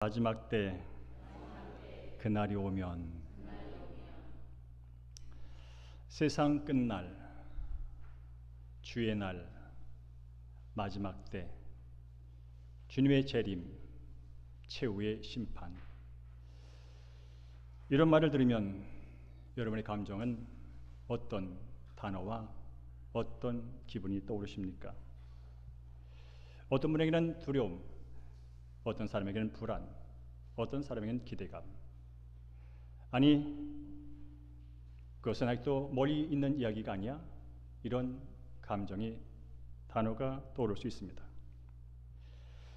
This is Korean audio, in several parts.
마지막 때 그날이 오면 세상 끝날 주의 날 마지막 때 주님의 재림 최후의 심판, 이런 말을 들으면 여러분의 감정은 어떤 단어와 어떤 기분이 떠오르십니까? 어떤 분에게는 두려움, 어떤 사람에게는 불안, 어떤 사람에게는 기대감. 아니, 그것은 아직도 멀리 있는 이야기가 아니야? 이런 감정이, 단어가 떠오를 수 있습니다.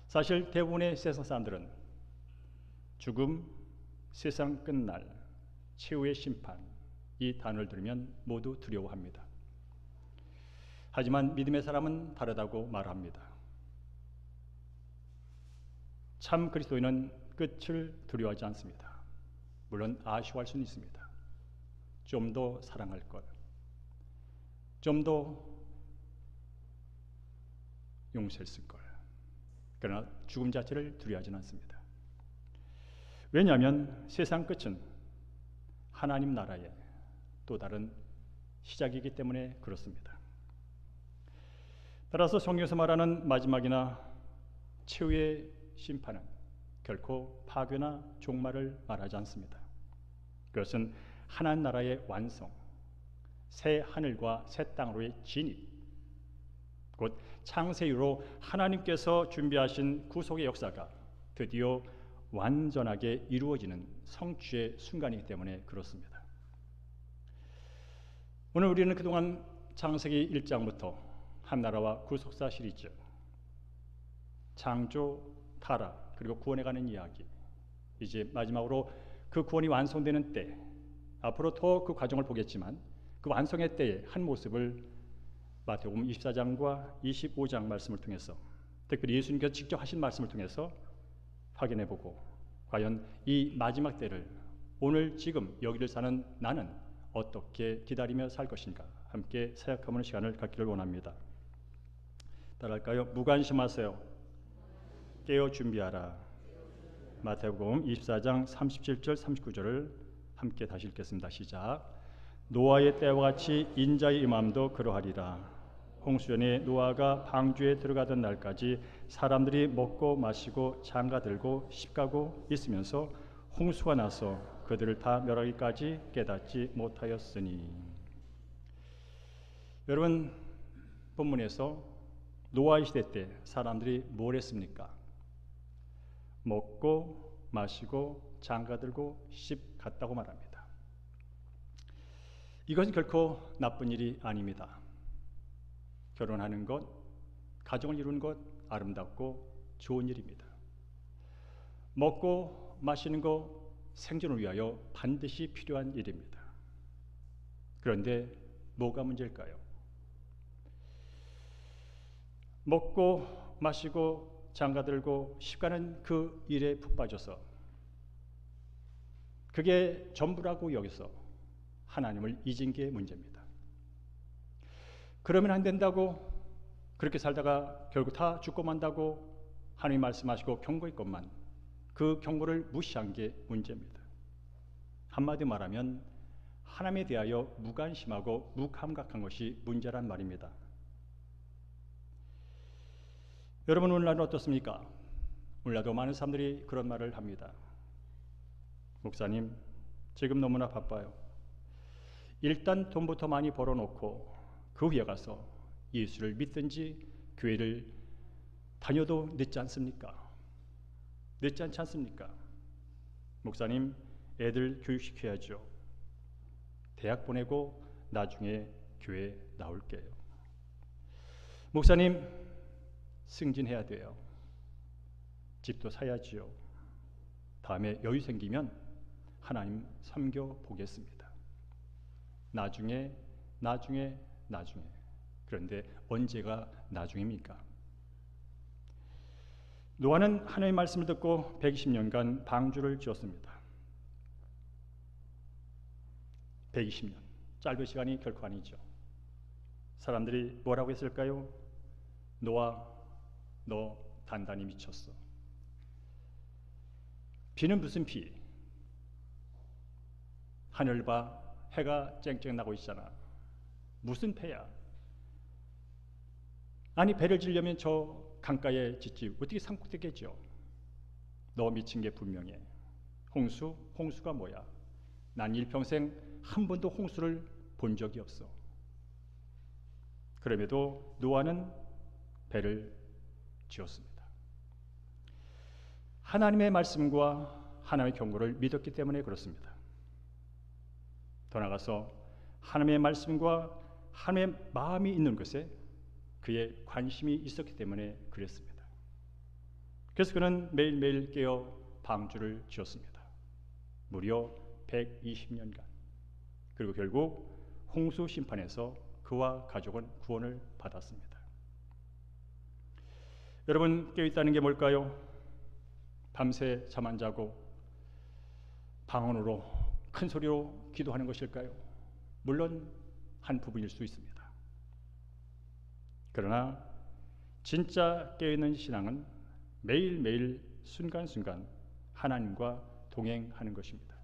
사실 대부분의 세상 사람들은 죽음, 세상 끝날, 최후의 심판, 이 단어를 들으면 모두 두려워합니다. 하지만 믿음의 사람은 다르다고 말합니다. 참 그리스도인은 끝을 두려워하지 않습니다. 물론 아쉬워할 수는 있습니다. 좀 더 사랑할 것, 좀 더 용서했을 걸. 그러나 죽음 자체를 두려워하지는 않습니다. 왜냐하면 세상 끝은 하나님 나라의 또 다른 시작이기 때문에 그렇습니다. 따라서 성경에서 말하는 마지막이나 최후의 심판은 결코 파괴나 종말을 말하지 않습니다. 그것은 하나님 나라의 완성, 새 하늘과 새 땅으로의 진입, 곧 창세 이후로 하나님께서 준비하신 구속의 역사가 드디어 완전하게 이루어지는 성취의 순간이기 때문에 그렇습니다. 오늘 우리는 그동안 창세기 1장부터 한나라와 구속사 시리즈, 창조, 타락, 그리고 구원에 관한 이야기, 이제 마지막으로 그 구원이 완성되는 때, 앞으로 더 그 과정을 보겠지만 그 완성의 때의 한 모습을 마태복음 24장과 25장 말씀을 통해서, 특별히 예수님께서 직접 하신 말씀을 통해서 확인해보고, 과연 이 마지막 때를 오늘 지금 여기를 사는 나는 어떻게 기다리며 살 것인가 함께 생각해보는 시간을 갖기를 원합니다. 따라할까요? 무관심하세요. 깨어 준비하라. 마태복음 24장 37절 39절을 함께 다시 읽겠습니다. 시작. 노아의 때와 같이 인자의 임함도 그러하리라. 홍수전에 노아가 방주에 들어가던 날까지 사람들이 먹고 마시고 장가들고 시집가고 있으면서 홍수가 나서 그들을 다 멸하기까지 깨닫지 못하였으니. 여러분, 본문에서 노아의 시대 때 사람들이 뭘 했습니까? 먹고 마시고 장가들고 시집 갔다고 말합니다. 이것은 결코 나쁜 일이 아닙니다. 결혼하는 것, 가정을 이루는 것 아름답고 좋은 일입니다. 먹고 마시는 것 생존을 위하여 반드시 필요한 일입니다. 그런데 뭐가 문제일까요? 먹고 마시고 장가들고 시집가는 그 일에 푹 빠져서 그게 전부라고 여기서 하나님을 잊은 게 문제입니다. 그러면 안 된다고, 그렇게 살다가 결국 다 죽고 만다고 하나님 말씀하시고 경고했건만 그 경고를 무시한 게 문제입니다. 한마디 말하면 하나님에 대하여 무관심하고 무감각한 것이 문제란 말입니다. 여러분, 오늘날은 어떻습니까? 오늘날도 많은 사람들이 그런 말을 합니다. 목사님, 지금 너무나 바빠요. 일단 돈부터 많이 벌어놓고 그 후에 가서 예수를 믿든지 교회를 다녀도 늦지 않습니까? 늦지 않지 않습니까? 목사님, 애들 교육시켜야죠. 대학 보내고 나중에 교회 나올게요. 목사님, 승진해야 돼요. 집도 사야지요. 다음에 여유 생기면 하나님 섬겨 보겠습니다. 나중에. 그런데 언제가 나중입니까? 노아는 하나님의 말씀을 듣고 120년간 방주를 지었습니다. 120년, 짧은 시간이 결코 아니죠. 사람들이 뭐라고 했을까요? 노아, 너 단단히 미쳤어. 비는 무슨 비? 하늘 봐, 해가 쨍쨍 나고 있잖아. 무슨 패야? 아니 배를 지려면 저 강가에 짓지 어떻게 산꼭대기에 겠죠? 너 미친 게 분명해. 홍수가 뭐야? 난 일평생 한 번도 홍수를 본 적이 없어. 그럼에도 노아는 배를 지었습니다. 하나님의 말씀과 하나님의 경고를 믿었기 때문에 그렇습니다. 더 나아가서 하나님의 말씀과 하나님의 마음이 있는 것에 그의 관심이 있었기 때문에 그랬습니다. 그래서 그는 매일매일 깨어 방주를 지었습니다. 무려 120년간. 그리고 결국 홍수 심판에서 그와 가족은 구원을 받았습니다. 여러분, 깨어있다는 게 뭘까요? 밤새 잠 안 자고 방언으로 큰 소리로 기도하는 것일까요? 물론 한 부분일 수 있습니다. 그러나 진짜 깨어있는 신앙은 매일매일 순간순간 하나님과 동행하는 것입니다.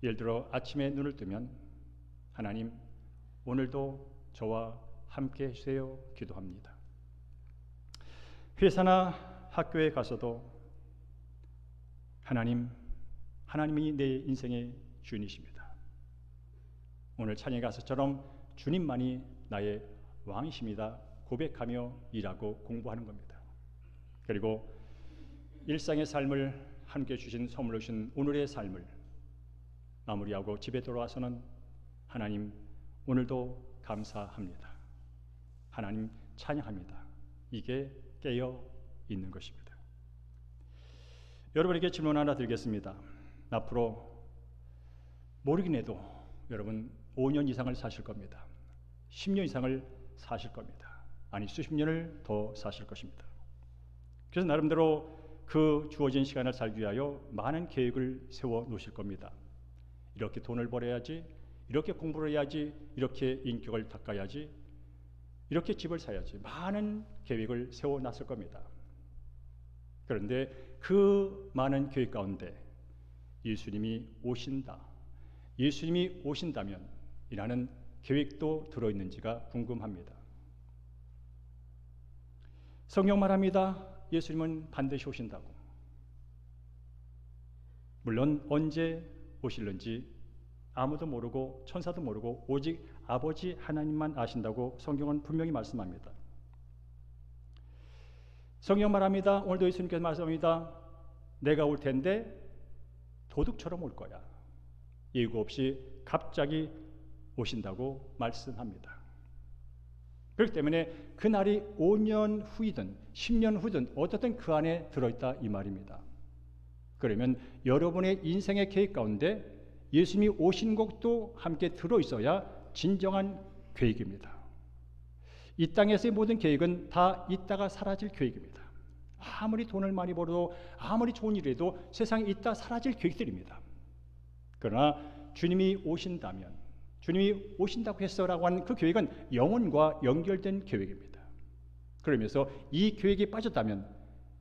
예를 들어 아침에 눈을 뜨면 하나님, 오늘도 저와 함께 해주세요 기도합니다. 회사나 학교에 가서도 하나님이 내 인생의 주인이십니다. 오늘 찬양에 가서처럼 주님만이 나의 왕이십니다 고백하며 일하고 공부하는 겁니다. 그리고 일상의 삶을 함께 주신 선물로 주신 오늘의 삶을 마무리하고 집에 돌아와서는 하나님, 오늘도 감사합니다. 하나님 찬양합니다. 이게 깨어 있는 것입니다. 여러분에게 질문 하나 드리겠습니다. 앞으로 모르긴 해도 여러분 5년 이상을 사실 겁니다. 10년 이상을 사실 겁니다. 아니 수십 년을 더 사실 것입니다. 그래서 나름대로 그 주어진 시간을 살기 위하여 많은 계획을 세워 놓으실 겁니다. 이렇게 돈을 벌어야지, 이렇게 공부를 해야지, 이렇게 인격을 닦아야지, 이렇게 집을 사야지, 많은 계획을 세워 놨을 겁니다. 그런데 그 많은 계획 가운데 예수님이 오신다, 예수님이 오신다면 이라는 계획도 들어있는지가 궁금합니다. 성경 말합니다. 예수님은 반드시 오신다고. 물론 언제 오실는지 아무도 모르고 천사도 모르고 오직 아버지 하나님만 아신다고 성경은 분명히 말씀합니다. 성경 말합니다. 오늘도 예수님께서 말씀합니다. 내가 올 텐데 도둑처럼 올 거야. 예고 없이 갑자기 오신다고 말씀합니다. 그렇기 때문에 그날이 5년 후이든 10년 후든 어떻든 그 안에 들어있다 이 말입니다. 그러면 여러분의 인생의 계획 가운데 예수님이 오신 것도 함께 들어있어야 진정한 계획입니다. 이 땅에서의 모든 계획은 다 있다가 사라질 계획입니다. 아무리 돈을 많이 벌어도 아무리 좋은 일을 해도 세상에 있다 사라질 계획들입니다. 그러나 주님이 오신다면, 주님이 오신다고 했어라고 하는 그 계획은 영혼과 연결된 계획입니다. 그러면서 이 계획이 빠졌다면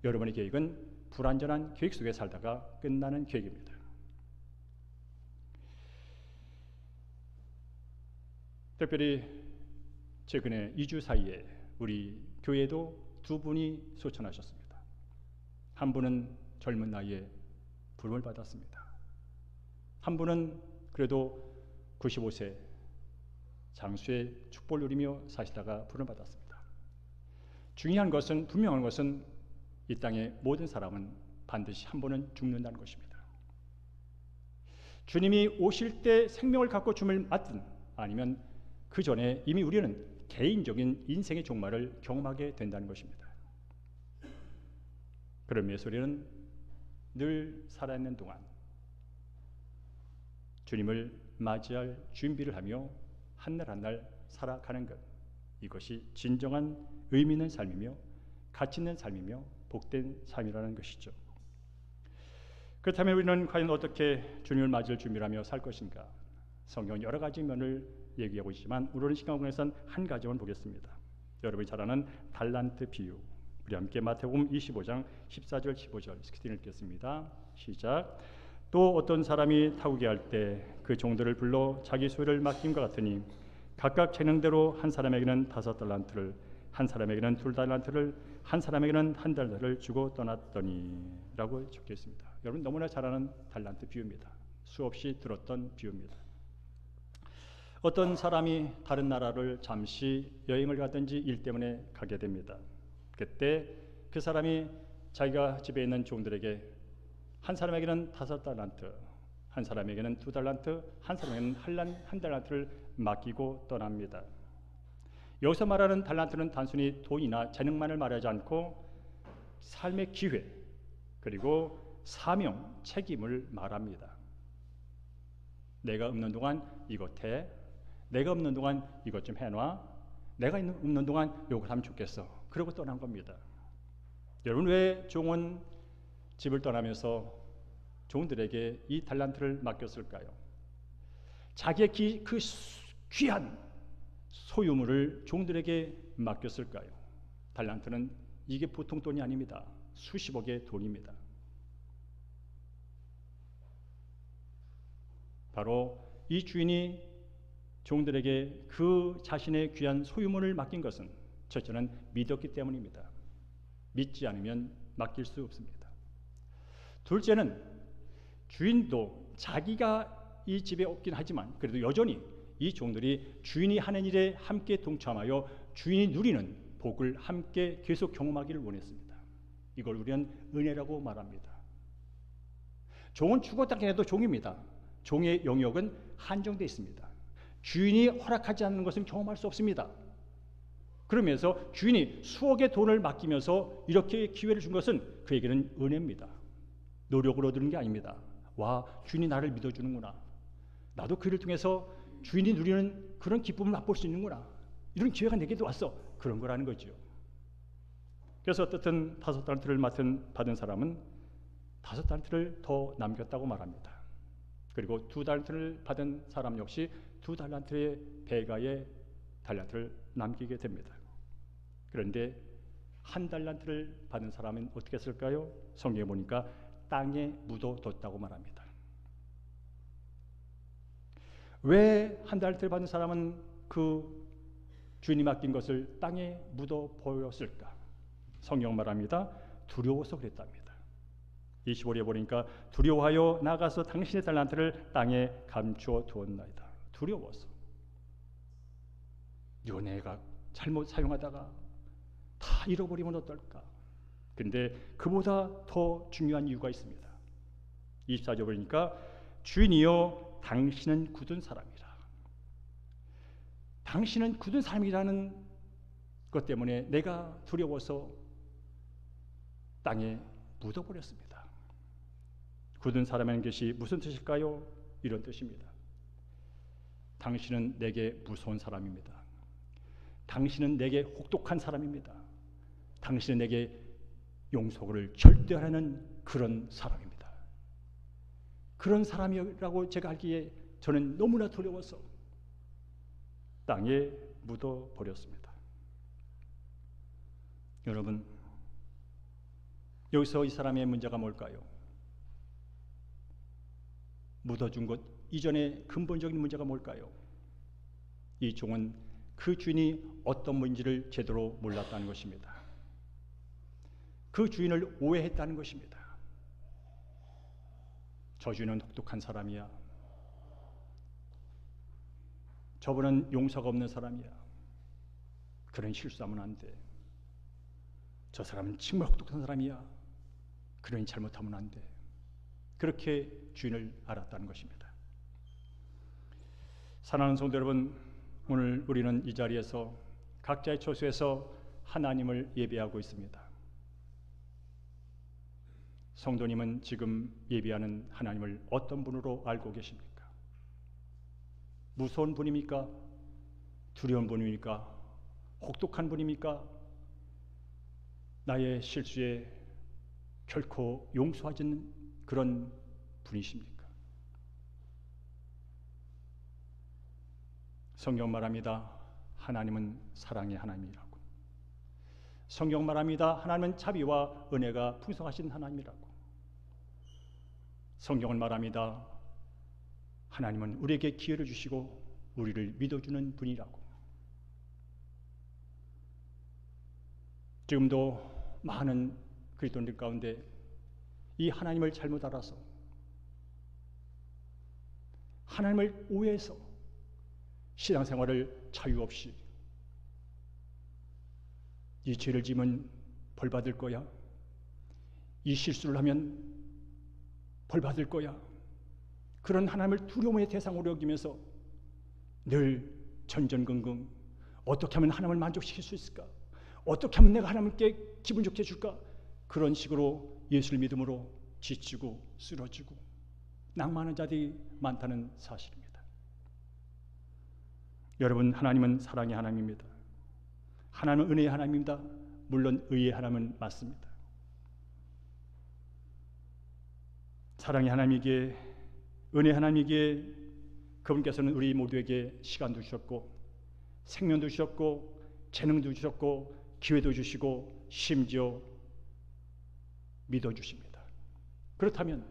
여러분의 계획은 불완전한 계획 속에 살다가 끝나는 계획입니다. 특별히 최근에 2주 사이에 우리 교회에도 두 분이 소천하셨습니다. 한 분은 젊은 나이에 부름을 받았습니다. 한 분은 그래도 95세 장수의 축복을 누리며 사시다가 부름을 받았습니다. 중요한 것은, 분명한 것은 이 땅의 모든 사람은 반드시 한 번은 죽는다는 것입니다. 주님이 오실 때 생명을 갖고 줌을 맞든 아니면 그 전에 이미 우리는 개인적인 인생의 종말을 경험하게 된다는 것입니다. 그런 위해서 우리는 늘 살아있는 동안 주님을 맞이할 준비를 하며 한 날 한 날 살아가는 것, 이것이 진정한 의미 있는 삶이며 가치 있는 삶이며 복된 삶이라는 것이죠. 그렇다면 우리는 과연 어떻게 주님을 맞이할 준비를 하며 살 것인가? 성경은 여러 가지 면을 얘기하고 있지만 오늘 시간에서는 한 가지만 보겠습니다. 여러분이 잘 아는 달란트 비유, 우리 함께 마태복음 25장 14절 15절 스크린 읽겠습니다. 시작. 또 어떤 사람이 타국에 할 때 그 종들을 불러 자기 소유를 맡김과 같으니 각각 재능대로 한 사람에게는 5달란트를, 한 사람에게는 2달란트를, 한 사람에게는 1달란트를 주고 떠났더니 라고 적혀 있습니다. 여러분 너무나 잘 아는 달란트 비유입니다. 수없이 들었던 비유입니다. 어떤 사람이 다른 나라를 잠시 여행을 가든지 일 때문에 가게 됩니다. 그때 그 사람이 자기가 집에 있는 종들에게 한 사람에게는 5달란트, 한 사람에게는 2달란트, 한 사람에게는 1달란트를 맡기고 떠납니다. 여기서 말하는 달란트는 단순히 돈이나 재능만을 말하지 않고 삶의 기회 그리고 사명, 책임을 말합니다. 내가 없는 동안 이것 해, 내가 없는 동안 이것 좀 해놔, 내가 없는 동안 이걸 하면 좋겠어. 그러고 떠난 겁니다. 여러분 왜 종은 집을 떠나면서 종들에게 이 달란트를 맡겼을까요? 자기의 그 귀한 소유물을 종들에게 맡겼을까요? 달란트는 이게 보통 돈이 아닙니다. 수십억의 돈입니다. 바로 이 주인이 종들에게 그 자신의 귀한 소유물을 맡긴 것은 첫째는 믿었기 때문입니다. 믿지 않으면 맡길 수 없습니다. 둘째는 주인도 자기가 이 집에 없긴 하지만 그래도 여전히 이 종들이 주인이 하는 일에 함께 동참하여 주인이 누리는 복을 함께 계속 경험하기를 원했습니다. 이걸 우리는 은혜라고 말합니다. 종은 죽었다 해도 종입니다. 종의 영역은 한정되어 있습니다. 주인이 허락하지 않는 것은 경험할 수 없습니다. 그러면서 주인이 수억의 돈을 맡기면서 이렇게 기회를 준 것은 그에게는 은혜입니다. 노력으로 얻는 게 아닙니다. 와, 주인이 나를 믿어주는구나. 나도 그를 통해서 주인이 누리는 그런 기쁨을 맛볼 수 있는구나. 이런 기회가 내게도 왔어. 그런 거라는 거죠. 그래서 어떻든 5달란트를 받은 사람은 5달란트를 더 남겼다고 말합니다. 그리고 2달란트를 받은 사람 역시 2달란트의 배가의 달란트를 남기게 됩니다. 그런데 1달란트를 받은 사람은 어떻게 했을까요? 성경에 보니까 땅에 묻어뒀다고 말합니다. 왜 1달란트를 받은 사람은 그 주인이 맡긴 것을 땅에 묻어버렸을까? 성경 말합니다. 두려워서 그랬답니다. 25절에 보니까 두려워하여 나가서 당신의 달란트를 땅에 감추어 두었나이다. 두려워서. 이거 내가 잘못 사용하다가 다 잃어버리면 어떨까? 근데 그보다 더 중요한 이유가 있습니다. 24절 보니까 주인이여 당신은 굳은 사람이라. 당신은 굳은 사람이라는 것 때문에 내가 두려워서 땅에 묻어버렸습니다. 굳은 사람이라는 것이 무슨 뜻일까요? 이런 뜻입니다. 당신은 내게 무서운 사람입니다. 당신은 내게 혹독한 사람입니다. 당신은 내게 용서를 절대 안 하는 그런 사람입니다. 그런 사람이라고 제가 알기에 저는 너무나 두려워서 땅에 묻어버렸습니다. 여러분, 여기서 이 사람의 문제가 뭘까요? 묻어준 것 이전의 근본적인 문제가 뭘까요? 이 종은 그 주인이 어떤 분인지를 제대로 몰랐다는 것입니다. 그 주인을 오해했다는 것입니다. 저 주인은 혹독한 사람이야. 저분은 용서가 없는 사람이야. 그런 실수하면 안 돼. 저 사람은 정말 혹독한 사람이야. 그러니 잘못하면 안 돼. 그렇게 주인을 알았다는 것입니다. 사랑하는 성도 여러분, 오늘 우리는 이 자리에서 각자의 처소에서 하나님을 예배하고 있습니다. 성도님은 지금 예배하는 하나님을 어떤 분으로 알고 계십니까? 무서운 분입니까? 두려운 분입니까? 혹독한 분입니까? 나의 실수에 결코 용서하지 않는 그런 분이십니까? 성경 말합니다. 하나님은 사랑의 하나님이라고. 성경 말합니다. 하나님은 자비와 은혜가 풍성하신 하나님이라고. 성경은 말합니다. 하나님은 우리에게 기회를 주시고 우리를 믿어주는 분이라고. 지금도 많은 그리스도인들 가운데 이 하나님을 잘못 알아서 하나님을 오해해서 신앙생활을 자유 없이 이 죄를 지면 벌 받을 거야, 이 실수를 하면 벌 받을 거야, 그런 하나님을 두려움의 대상으로 여기면서 늘 전전긍긍, 어떻게 하면 하나님을 만족시킬 수 있을까, 어떻게 하면 내가 하나님께 기분 좋게 해줄까, 그런 식으로 예수를 믿음으로 지치고 쓰러지고 낭만하는 자들이 많다는 사실입니다. 여러분, 하나님은 사랑의 하나님입니다. 하나님은 은혜의 하나님입니다. 물론 의의 하나님은 맞습니다. 사랑의 하나님이기에, 은혜의 하나님이기에 그분께서는 우리 모두에게 시간도 주셨고 생명도 주셨고 재능도 주셨고 기회도 주시고 심지어 믿어주십니다. 그렇다면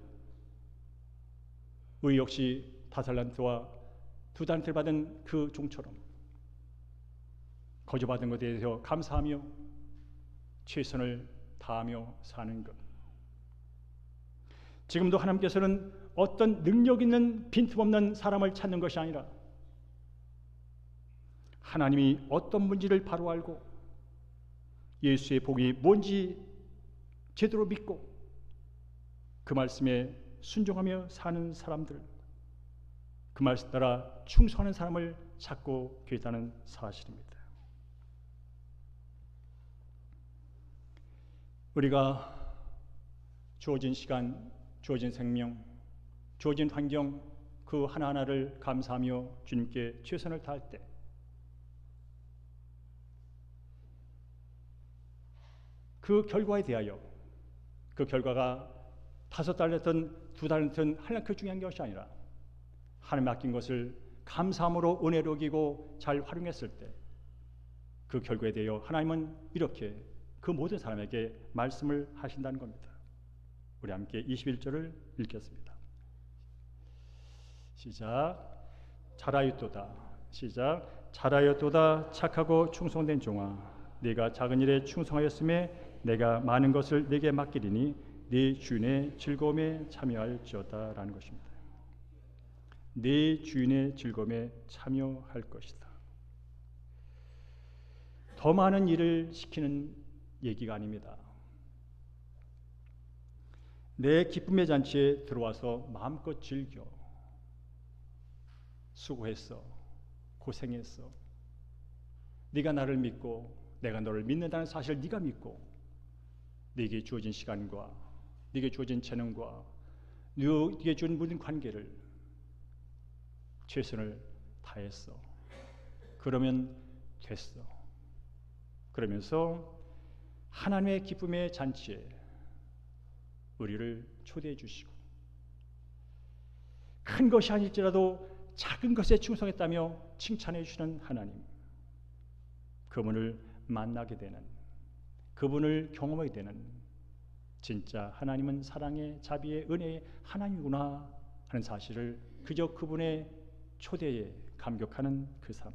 우리 역시 5달란트와 2달란트를 받은 그 종처럼 거저받은 것에 대해서 감사하며 최선을 다하며 사는 것. 지금도 하나님께서는 어떤 능력 있는 빈틈없는 사람을 찾는 것이 아니라 하나님이 어떤 문제를 바로 알고 예수의 복이 뭔지 제대로 믿고 그 말씀에 순종하며 사는 사람들, 그 말씀 따라 충성하는 사람을 찾고 계시다는 사실입니다. 우리가 주어진 시간, 주어진 생명, 주어진 환경 그 하나하나를 감사하며 주님께 최선을 다할 때 그 결과에 대하여, 그 결과가 5달란트든 2달란트든 하나님께 중요한 것이 아니라 하나님 맡긴 것을 감사함으로 은혜로 여기고 잘 활용했을 때 그 결과에 대하여 하나님은 이렇게 그 모든 사람에게 말씀을 하신다는 겁니다. 우리 함께 21절을 읽겠습니다. 시작. 잘하였도다. 시작. 잘하였도다. 착하고 충성된 종아, 네가 작은 일에 충성하였음에 내가 많은 것을 네게 맡기리니 네 주인의 즐거움에 참여할지어다 라는 것입니다. 네 주인의 즐거움에 참여할 것이다. 더 많은 일을 시키는 얘기가 아닙니다. 내 기쁨의 잔치에 들어와서 마음껏 즐겨. 수고했어. 고생했어. 네가 나를 믿고 내가 너를 믿는다는 사실을 네가 믿고 네게 주어진 시간과 네게 주어진 재능과 네게 주어진 모든 관계를 최선을 다했어. 그러면 됐어. 그러면서 하나님의 기쁨의 잔치에 우리를 초대해 주시고 큰 것이 아닐지라도 작은 것에 충성했다며 칭찬해 주시는 하나님, 그분을 만나게 되는, 그분을 경험하게 되는, 진짜 하나님은 사랑의 자비의 은혜의 하나님이구나 하는 사실을 그저 그분의 초대에 감격하는 그 삶.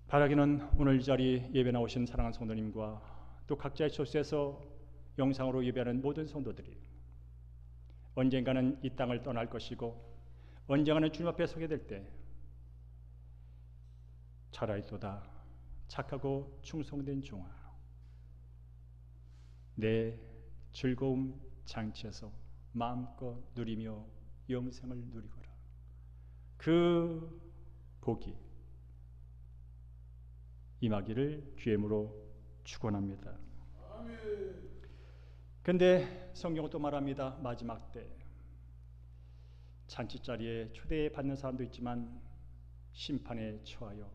바라기는 오늘 이 자리 예배 나오신 사랑하는 성도님과 또 각자의 처소에서 영상으로 예배하는 모든 성도들이 언젠가는 이 땅을 떠날 것이고 언젠가는 주님 앞에 서게 될 때 잘하였도다 착하고 충성된 종아, 내 즐거움 장치에서 마음껏 누리며 영생을 누리거라. 그 복이 임하기를 주임으로 축원합니다. 그런데 성경은 또 말합니다. 마지막 때 잔치자리에 초대받는 사람도 있지만 심판에 처하여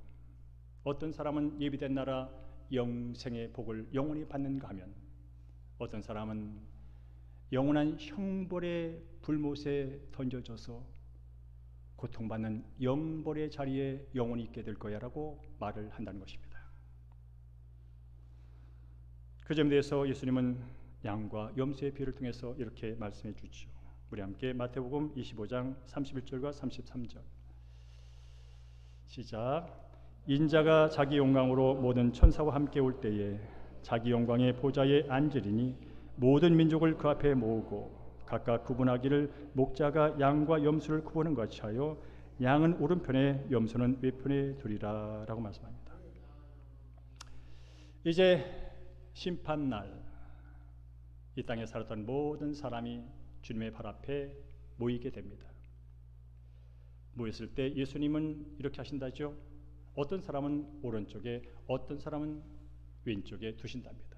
어떤 사람은 예비된 나라 영생의 복을 영원히 받는가 하면 어떤 사람은 영원한 형벌의 불못에 던져져서 고통받는 영벌의 자리에 영원히 있게 될 거야 라고 말을 한다는 것입니다. 그 점에 대해서 예수님은 양과 염소의 비유를 통해서 이렇게 말씀해 주죠. 우리 함께 마태복음 25장 31절과 33절 시작. 인자가 자기 영광으로 모든 천사와 함께 올 때에 자기 영광의 보좌에 앉으리니 모든 민족을 그 앞에 모으고 각각 구분하기를 목자가 양과 염소를 구분한 것이 하여 양은 오른편에 염소는 왼편에 두리라 라고 말씀합니다. 이제 심판날 이 땅에 살았던 모든 사람이 주님의 발 앞에 모이게 됩니다. 모였을 때 예수님은 이렇게 하신다죠. 어떤 사람은 오른쪽에 어떤 사람은 왼쪽에 두신답니다.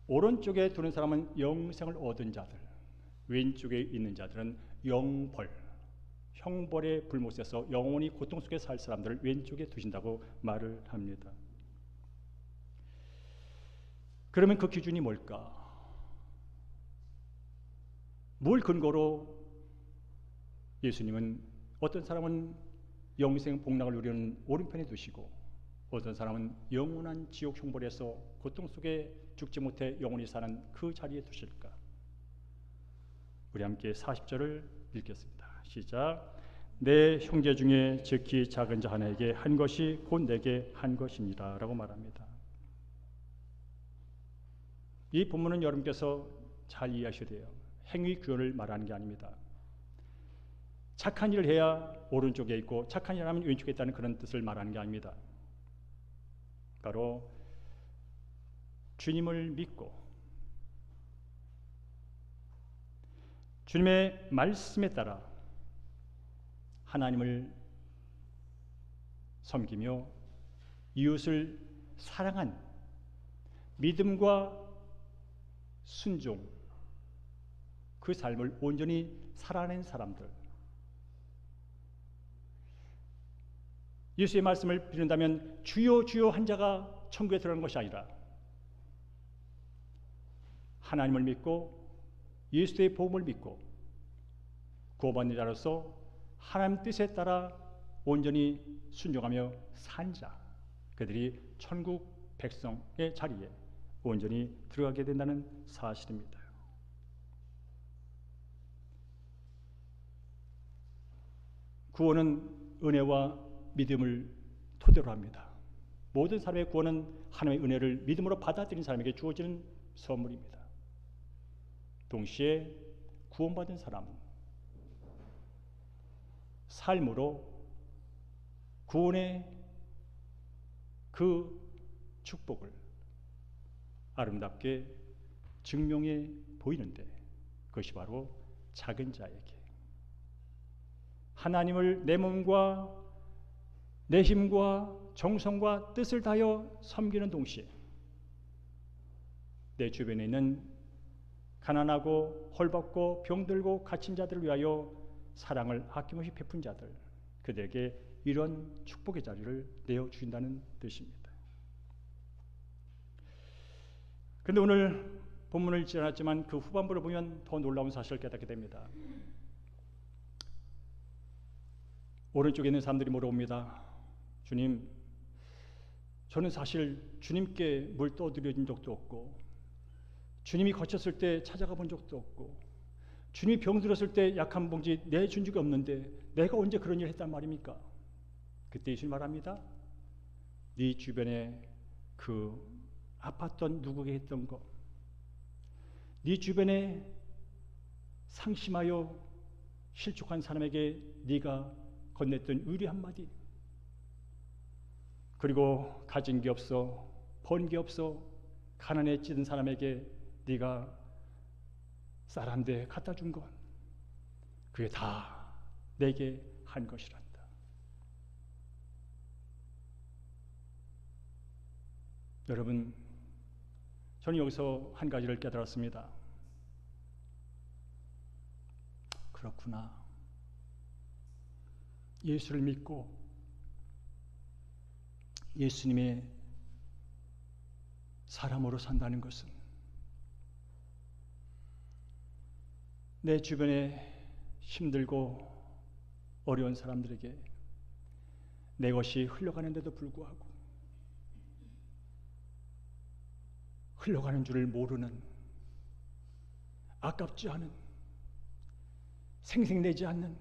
오른쪽에 두는 사람은 영생을 얻은 자들, 왼쪽에 있는 자들은 영벌, 형벌의 불못에서 영원히 고통 속에 살 사람들을 왼쪽에 두신다고 말을 합니다. 그러면 그 기준이 뭘까? 뭘 근거로 예수님은 어떤 사람은 영생 복락을 누리는 오른편에 두시고 어떤 사람은 영원한 지옥 형벌에서 고통 속에 죽지 못해 영원히 사는 그 자리에 두실까? 우리 함께 40절을 읽겠습니다. 시작. 내 형제 중에 지극히 작은 자 하나에게 한 것이 곧 내게 한 것이니라 라고 말합니다. 이 본문은 여러분께서 잘 이해하셔야 돼요. 행위 규율을 말하는 게 아닙니다. 착한 일을 해야 오른쪽에 있고 착한 일을 하면 왼쪽에 있다는 그런 뜻을 말하는 게 아닙니다. 바로 주님을 믿고 주님의 말씀에 따라 하나님을 섬기며 이웃을 사랑한 믿음과 순종, 그 삶을 온전히 살아낸 사람들, 예수의 말씀을 빌는다면 주여 주여 한 자가 천국에 들어가는 것이 아니라 하나님을 믿고 예수의 복음을 믿고 구원받는 자로서 하나님 뜻에 따라 온전히 순종하며 산 자, 그들이 천국 백성의 자리에 온전히 들어가게 된다는 사실입니다. 구원은 은혜와 믿음을 토대로 합니다. 모든 사람의 구원은 하나님의 은혜를 믿음으로 받아들인 사람에게 주어지는 선물입니다. 동시에 구원받은 사람은 삶으로 구원의 그 축복을 아름답게 증명해 보이는데 그것이 바로 작은 자에게 하나님을 내 몸과 내 힘과 정성과 뜻을 다하여 섬기는 동시에 내 주변에 있는 가난하고 헐벗고 병들고 갇힌 자들을 위하여 사랑을 아낌없이 베푼 자들, 그들에게 이런 축복의 자리를 내어주신다는 뜻입니다. 그런데 오늘 본문을 읽지 않았지만 그 후반부를 보면 더 놀라운 사실을 깨닫게 됩니다. 오른쪽에 있는 사람들이 물어봅니다. 주님, 저는 사실 주님께 물 떠드려진 적도 없고 주님이 거쳤을 때 찾아가 본 적도 없고 주님이 병들었을 때 약 한 봉지 내준 적이 없는데 내가 언제 그런 일을 했단 말입니까? 그때 예수님 말합니다. 네 주변에 그 아팠던 누구에게 했던 것, 네 주변에 상심하여 실족한 사람에게 네가 건넸던 의리 한마디, 그리고 가진 게 없어 번 게 없어 가난에 찌든 사람에게 네가 쌀 한 대 갖다 준 것, 그게 다 내게 한 것이란다. 여러분, 저는 여기서 한 가지를 깨달았습니다. 그렇구나. 예수를 믿고 예수님의 사람으로 산다는 것은 내 주변에 힘들고 어려운 사람들에게 내 것이 흘러가는데도 불구하고 흘러가는 줄을 모르는, 아깝지 않은, 생색내지 않는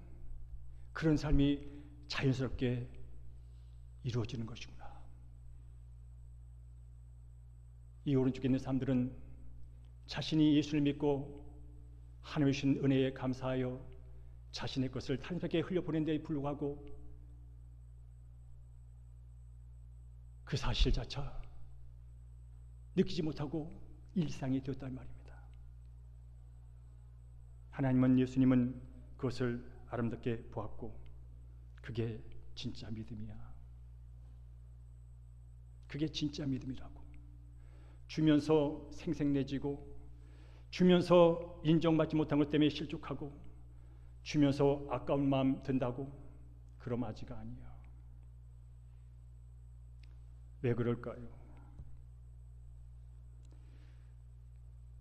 그런 삶이 자연스럽게 이루어지는 것이구나. 이 오른쪽에 있는 사람들은 자신이 예수를 믿고 하나님의 주신 은혜에 감사하여 자신의 것을 탄식하게 흘려보낸 데에 불구하고 그 사실 자체가 느끼지 못하고 일상이 되었단 말입니다. 하나님은, 예수님은 그것을 아름답게 보았고 그게 진짜 믿음이야. 그게 진짜 믿음이라고. 주면서 생색내지고, 주면서 인정받지 못한 것 때문에 실족하고, 주면서 아까운 마음 든다고, 그럼 아직 아니야. 왜 그럴까요?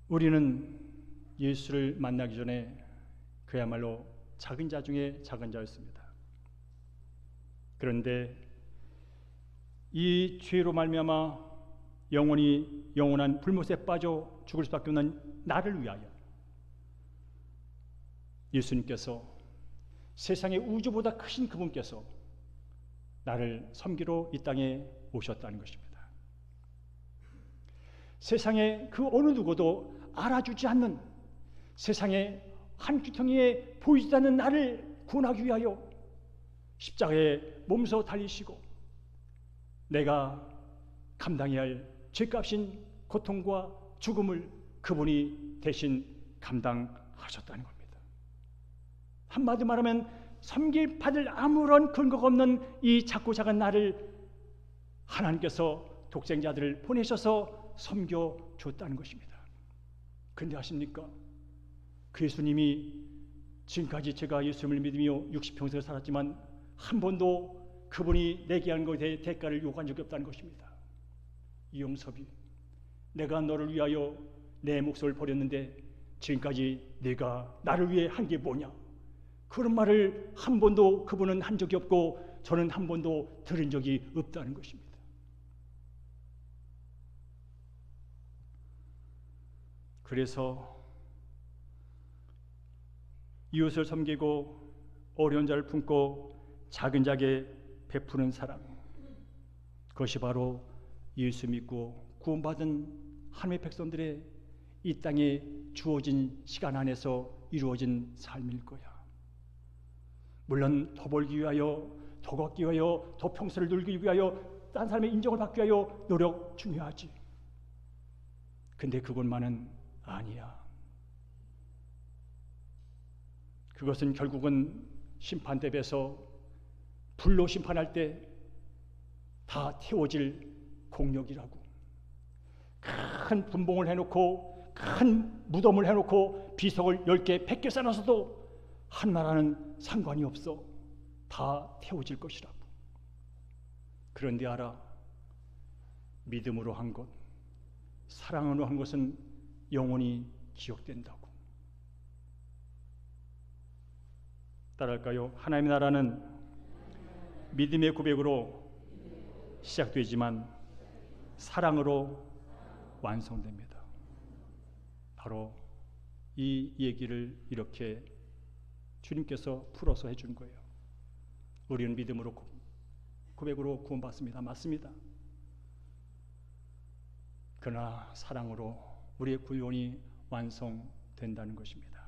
우리는 예수를 만나기 전에 그야말로 작은 자 중에 작은 자였습니다. 그런데 이 죄로 말미암아 영원한 불못에 빠져 죽을 수밖에 없는 나를 위하여 예수님께서, 세상의 우주보다 크신 그분께서 나를 섬기러 이 땅에 오셨다는 것입니다. 세상에 그 어느 누구도 알아주지 않는, 세상에 한 귀퉁이에 보이지 않는 나를 구원하기 위하여 십자가에 몸소 달리시고 내가 감당해야 할 죄값인 고통과 죽음을 그분이 대신 감당하셨다는 겁니다. 한마디 말하면 섬길 받을 아무런 근거가 없는 이 작고 작은 나를 하나님께서 독생자들을 보내셔서 섬겨줬다는 것입니다. 그런데 아십니까? 그 예수님이 지금까지 제가 예수님을 믿으며 60평생을 살았지만 한 번도 그분이 내게 한 것에 대해 대가를 요구한 적이 없다는 것입니다. 이용섭이, 내가 너를 위하여 내 목숨을 버렸는데 지금까지 네가 나를 위해 한 게 뭐냐? 그런 말을 한 번도 그분은 한 적이 없고 저는 한 번도 들은 적이 없다는 것입니다. 그래서 이웃을 섬기고 어려운 자를 품고 작은 자에게 베푸는 사랑, 그것이 바로 예수 믿고 구원받은 하나님의 백성들의 이 땅에 주어진 시간 안에서 이루어진 삶일 거야. 물론 더 벌기 위하여, 더 걷기 위하여, 더 평생을 누리기 위하여, 딴 사람의 인정을 받기 위하여 노력 중요하지. 근데 그것만은 아니야. 그것은 결국은 심판대에서 불로 심판할 때 다 태워질 공력이라고. 큰 분봉을 해놓고 큰 무덤을 해놓고 비석을 10개 100개 쌓아서도 하나라는 상관이 없어. 다 태워질 것이라고. 그런데 알아, 믿음으로 한 것, 사랑으로 한 것은 영원히 기억된다고. 따라할까요? 하나님의 나라는 믿음의 고백으로 시작되지만 사랑으로 완성됩니다. 바로 이 얘기를 이렇게 주님께서 풀어서 해준 거예요. 우리는 믿음으로 고백으로 구원받습니다. 맞습니다. 그러나 사랑으로 우리의 구원이 완성된다는 것입니다.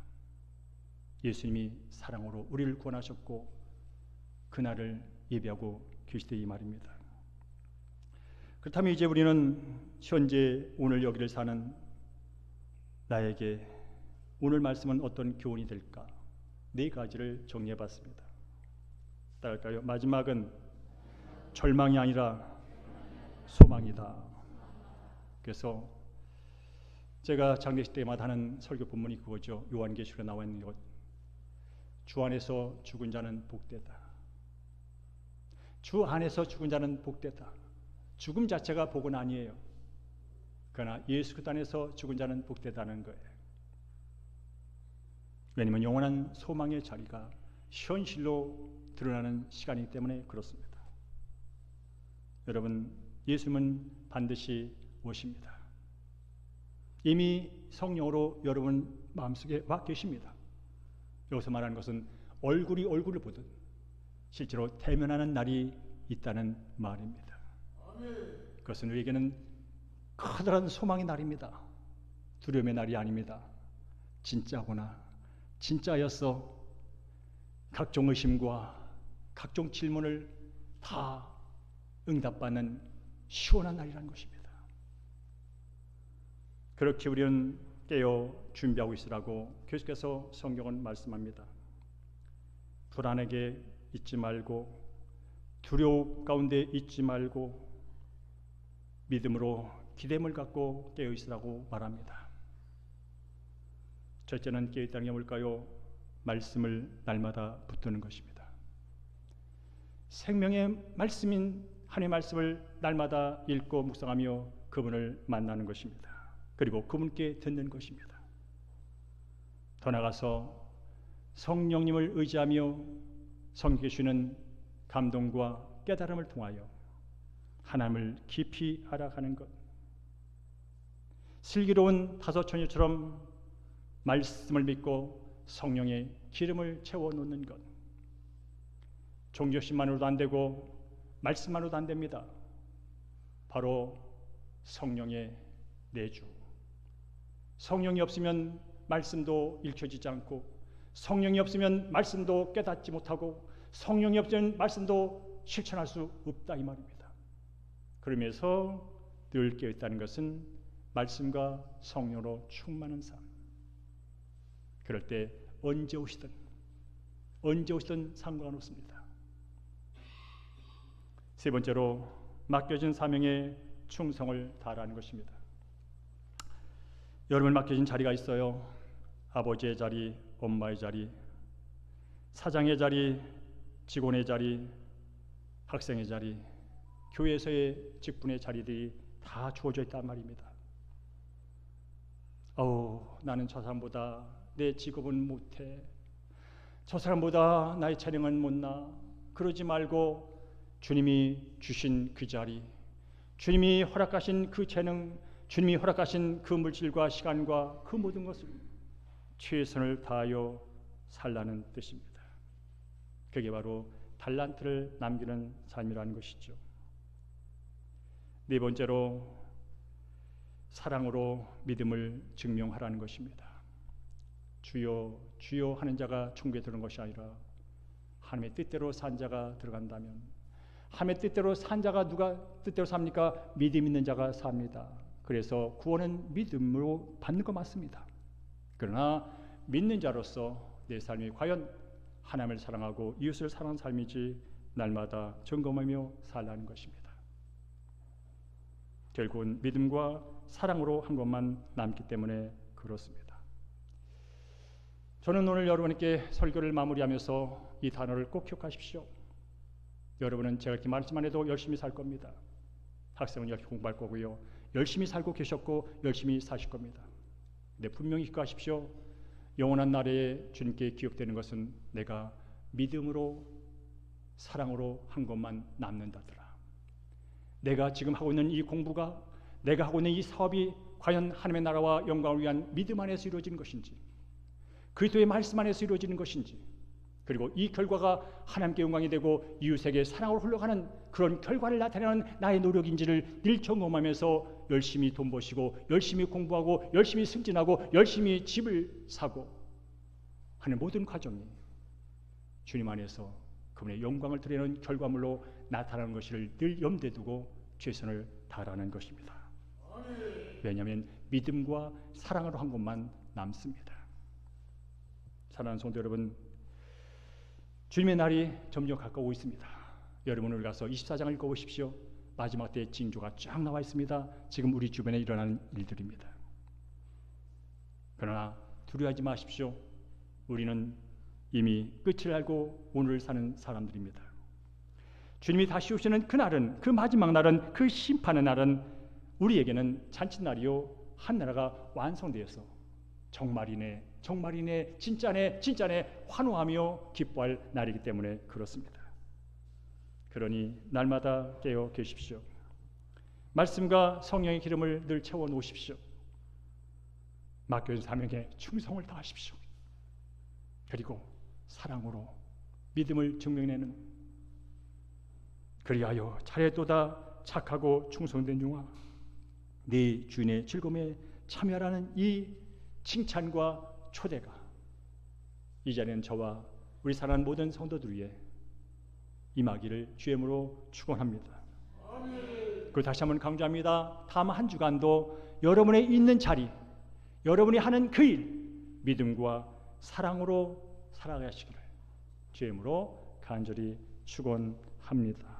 예수님이 사랑으로 우리를 구원하셨고 그날을 예비하고 계시되 이 말입니다. 그렇다면 이제 우리는 현재 오늘 여기를 사는 나에게 오늘 말씀은 어떤 교훈이 될까? 4가지를 정리해 봤습니다. 따를까요? 마지막은 절망이 아니라 소망이다. 그래서 제가 장례식 때마다 하는 설교 본문이 그거죠. 요한계시록에 나와 있는 것. 주 안에서 죽은 자는 복되다. 주 안에서 죽은 자는 복되다. 죽음 자체가 복은 아니에요. 그러나 예수 그리스도 안에서 죽은 자는 복되다는 거예요. 왜냐하면 영원한 소망의 자리가 현실로 드러나는 시간이기 때문에 그렇습니다. 여러분, 예수님은 반드시 오십니다. 이미 성령으로 여러분 마음속에 와 계십니다. 여기서 말하는 것은 얼굴이 얼굴을 보듯 실제로 대면하는 날이 있다는 말입니다. 그것은 우리에게는 커다란 소망의 날입니다. 두려움의 날이 아닙니다. 진짜구나, 진짜였어. 각종 의심과 각종 질문을 다 응답받는 시원한 날이라는 것입니다. 그렇게 우리는 깨어 준비하고 있으라고 계속해서 성경은 말씀합니다. 불안하게 있지 말고, 두려움 가운데 있지 말고, 믿음으로 기대임을 갖고 깨어 있으라고 말합니다. 첫째는 깨어 있다는 게 뭘까요? 말씀을 날마다 붙드는 것입니다. 생명의 말씀인 하나님의 말씀을 날마다 읽고 묵상하며 그분을 만나는 것입니다. 그리고 그분께 듣는 것입니다. 더 나아가서 성령님을 의지하며 성경에 주시는 감동과 깨달음을 통하여 하나님을 깊이 알아가는 것, 슬기로운 다섯 처녀처럼 말씀을 믿고 성령의 기름을 채워놓는 것. 종교심만으로도 안 되고 말씀만으로도 안 됩니다. 바로 성령의 내주. 성령이 없으면 말씀도 읽혀지지 않고, 성령이 없으면 말씀도 깨닫지 못하고, 성령이 없으면 말씀도 실천할 수 없다 이 말입니다. 그러면서 늘 깨어있다는 것은 말씀과 성령으로 충만한 삶. 그럴 때 언제 오시든 상관없습니다. 세 번째로 맡겨진 사명에 충성을 다하라는 것입니다. 여러분 맡겨진 자리가 있어요. 아버지의 자리, 엄마의 자리, 사장의 자리, 직원의 자리, 학생의 자리, 교회에서의 직분의 자리들이 다 주어져 있단 말입니다. 나는 저 사람보다 내 직업은 못해, 저 사람보다 나의 재능은 못나. 그러지 말고 주님이 주신 그 자리, 주님이 허락하신 그 재능, 주님이 허락하신 그 물질과 시간과 그 모든 것을 최선을 다하여 살라는 뜻입니다. 그게 바로 달란트를 남기는 삶이라는 것이죠. 네 번째로 사랑으로 믿음을 증명하라는 것입니다. 주여 주여 하는 자가 천국에 들어간 것이 아니라 하나님의 뜻대로 산 자가 들어간다면, 하나님의 뜻대로 산 자가 누가 뜻대로 삽니까? 믿음 있는 자가 삽니다. 그래서 구원은 믿음으로 받는 거 맞습니다. 그러나 믿는 자로서 내 삶이 과연 하나님을 사랑하고 이웃을 사랑하는 삶이지 날마다 점검하며 살라는 것입니다. 결국은 믿음과 사랑으로 한 것만 남기 때문에 그렇습니다. 저는 오늘 여러분께 설교를 마무리하면서 이 단어를 꼭 기억하십시오. 여러분은 제가 이렇게 말씀만 해도 열심히 살 겁니다. 학생은 열심히 공부할 거고요. 열심히 살고 계셨고 열심히 사실 겁니다. 근데 분명히 기억하십시오. 영원한 날에 주님께 기억되는 것은 내가 믿음으로 사랑으로 한 것만 남는다더라. 내가 지금 하고 있는 이 공부가, 내가 하고 있는 이 사업이 과연 하나님의 나라와 영광을 위한 믿음 안에서 이루어지는 것인지, 그리스도의 말씀 안에서 이루어지는 것인지, 그리고 이 결과가 하나님께 영광이 되고 이웃에게 사랑으로 흘러가는 그런 결과를 나타내는 나의 노력인지를 늘 점검하면서 열심히 돈 버시고 열심히 공부하고 열심히 승진하고 열심히 집을 사고 하는 모든 과정이 주님 안에서 그분의 영광을 드리는 결과물로 나타나는 것을 늘 염두에 두고 최선을 다하라는 것입니다. 왜냐하면 믿음과 사랑으로 한 것만 남습니다. 사랑하는 성도 여러분, 주님의 날이 점점 가까우고 있습니다. 여러분 오늘 가서 24장을 읽어보십시오. 마지막 때의 징조가 쫙 나와 있습니다. 지금 우리 주변에 일어나는 일들입니다. 그러나 두려워하지 마십시오. 우리는 이미 끝을 알고 오늘을 사는 사람들입니다. 주님이 다시 오시는 그날은, 그 마지막 날은, 그 심판의 날은 우리에게는 잔칫날이요 한 나라가 완성되어서 정말이네 정말이네 진짜네 진짜네 환호하며 기뻐할 날이기 때문에 그렇습니다. 그러니 날마다 깨어 계십시오. 말씀과 성령의 기름을 늘 채워 놓으십시오. 맡겨진 사명에 충성을 다하십시오. 그리고 사랑으로 믿음을 증명내는, 그리하여 차례또다 착하고 충성된 종아, 네 주인의 즐거움에 참여하라는 이 칭찬과 초대가 이 자리는 저와 우리 사랑하는 모든 성도들 위해 임하기를 주의 이름으로 축원합니다. 그리고 다시 한번 강조합니다. 다음 한 주간도 여러분의 있는 자리, 여러분이 하는 그 일, 믿음과 사랑으로 살아가시기를 주의 이름으로 간절히 축원합니다.